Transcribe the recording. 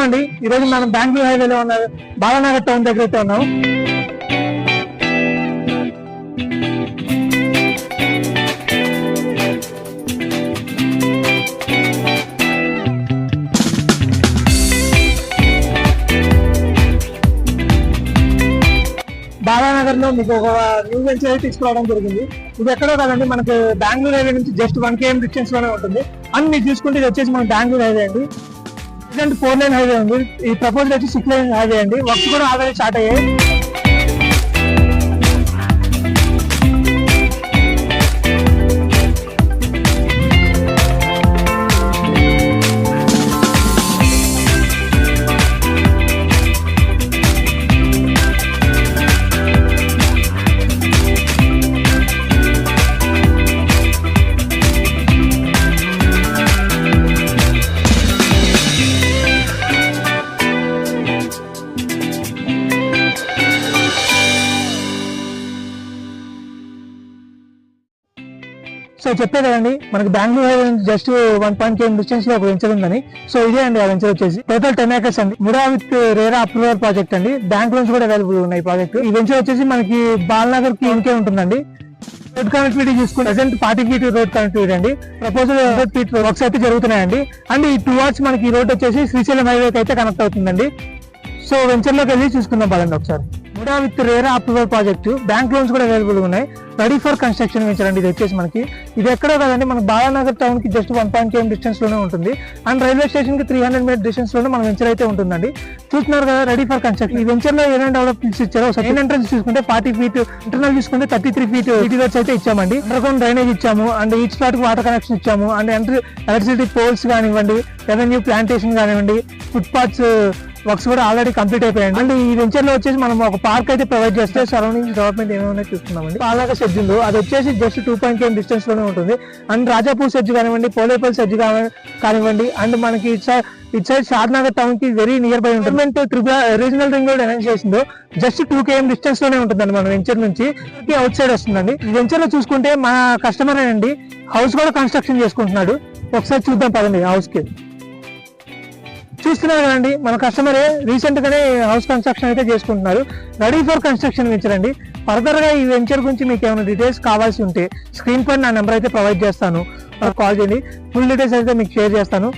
Hello అండి, ఈరోజు మనం బెంగళూరు హైవేలో ఉన్న బాలానగర్ టౌన్ దగ్గర అయితే ఉన్నాం. బాలానగర్ లో మీకు ఒక న్యూ వెంచర్ అయితే తీసుకురావడం జరిగింది. ఇది ఎక్కడో కాదండి, మనకు బెంగళూరు హైవే నుంచి జస్ట్ 1 km డిస్టెన్స్ లోనే ఉంటుంది. అన్ని చూసుకుంటే ఇది వచ్చేసి మన బెంగళూరు హైవే అండి. ప్రజెంట్ 4 lane హైవే ఉంది. ఈ ప్రపోజల్ వచ్చి 6 lane హైవే అండి. వర్క్స్ కూడా ఆల్రెడీ స్టార్ట్ అయ్యాయి. సో చెప్పే కదండి, మనకి బెంగళూరు హైవే నుంచి జస్ట్ 1 km డిస్టెన్స్ లో ఒక వెంచర్ ఉందని. సో ఇదే అండి ఆ వెంచర్ వచ్చేసి టోటల్ 10 acres అండి. MUDA with RERA approval project అండి. బ్యాంక్ లోన్స్ కూడా అవైలబుల్ ఉన్నాయి ప్రాజెక్ట్. ఈ వెంచర్ వచ్చేసి మనకి బాలనగర్ కి ఇంకే ఉంటుందండి. రోడ్ కనెక్టివిటీ చూసుకుంటే ప్రెసెంట్ 40 feet రోడ్ కనెక్టివిటీ అండి. ప్రపోజల్ 100 feet వర్క్స్ అయితే జరుగుతున్నాయండి. అండ్ ఈ టువర్డ్స్ మనకి ఈ రోడ్ వచ్చేసి శ్రీశైలం హైవే అయితే కనెక్ట్ అవుతుందండి. సో వెంచర్ లోకి వెళ్ళి చూసుకుందాం పదండి ఒకసారి. MUDA with RERA approval project, bank loans కూడా అవైలబుల్ ఉన్నాయి. రెడీ ఫర్ కన్స్ట్రక్షన్ వెంచర్ అండి. ఇది వచ్చేసి మనకి ఇది ఎక్కడో కదండి, మన బాలానగర్ టౌన్ కి జస్ట్ 1 km డిస్టెన్స్ లోనే ఉంటుంది. అండ్ రైల్వే స్టేషన్ కి 300 meter డిస్టెన్స్ లోనే మన వెంచర్ అయితే ఉంటుందండి. చూస్తున్నారు కదా, రెడీ ఫర్ కన్స్ట్రక్షన్. ఈ వెంచర్ లో ఏమైనా డెవలప్మెంట్స్ ఇచ్చారో మెయిన్ ఎంట్రన్స్ చూసుకుంటే 40 feet, ఇంటర్నల్ చూసుకుంటే 33 feet వర్క్స్ అయితే ఇచ్చామండి. అండర్గ్రౌండ్ డ్రైనేజ్ ఇచ్చాము. అండ్ ఈచ్ ఫ్లాట్ కి వాటర్ కనెక్షన్ ఇచ్చాము. అండ్ ఎలక్ట్రిసిటీ పోల్స్ కానివ్వండి, రెవెన్యూ ప్లాంటేషన్ కానివ్వండి, ఫుట్ పాత్స్ వర్క్స్ కూడా ఆల్రెడీ కంప్లీట్ అయిపోయాయి. అండ్ ఈ వెంచర్ లో వచ్చేసి మనం ఒక పార్క్ అయితే ప్రొవైడ్ చేస్తే సరౌండింగ్ డెవలప్మెంట్ ఏమైనా చూస్తున్నామండి. బాలానగర్ షెడ్యూల్ అది వచ్చేసి జస్ట్ 2 km డిస్టెన్స్ లోనే ఉంటుంది. అండ్ రాజాపూర్ సెడ్జ్ కానివ్వండి, పోలేపల్లి సెడ్జ్ కానివ్వండి, అండ్ మనకి ఇట్ సైడ్ షాద్నగర్ టౌన్ కి వెరీ నియర్ బై ఉంటుంది. రీజనల్ రింగ్ రోడ్ అనౌన్స్ చేసిందో జస్ట్ 2 km డిస్టెన్స్ లోనే ఉంటుందండి మన వెంచర్ నుంచి. అవుట్ సైడ్ వస్తుందండి. ఈ వెంచర్ లో చూసుకుంటే మన కస్టమర్ అండి హౌస్ కూడా కన్స్ట్రక్షన్ చేసుకుంటున్నాడు. ఒకసారి చూద్దాం పదండి. హౌస్ కి చూస్తున్నారు కదండి, మన కస్టమరే రీసెంట్ గానే హౌస్ కన్స్ట్రక్షన్ అయితే చేసుకుంటున్నారు. రెడీ ఫర్ కన్స్ట్రక్షన్ వెంచర్ అండి. ఫర్దర్ గా ఈ వెంచర్ గురించి మీకు ఏమైనా డీటెయిల్స్ కావాల్సి ఉంటే స్క్రీన్ పైన నా నెంబర్ అయితే ప్రొవైడ్ చేస్తాను, కాల్ చేయండి. ఫుల్ డీటెయిల్స్ అయితే మీకు షేర్ చేస్తాను.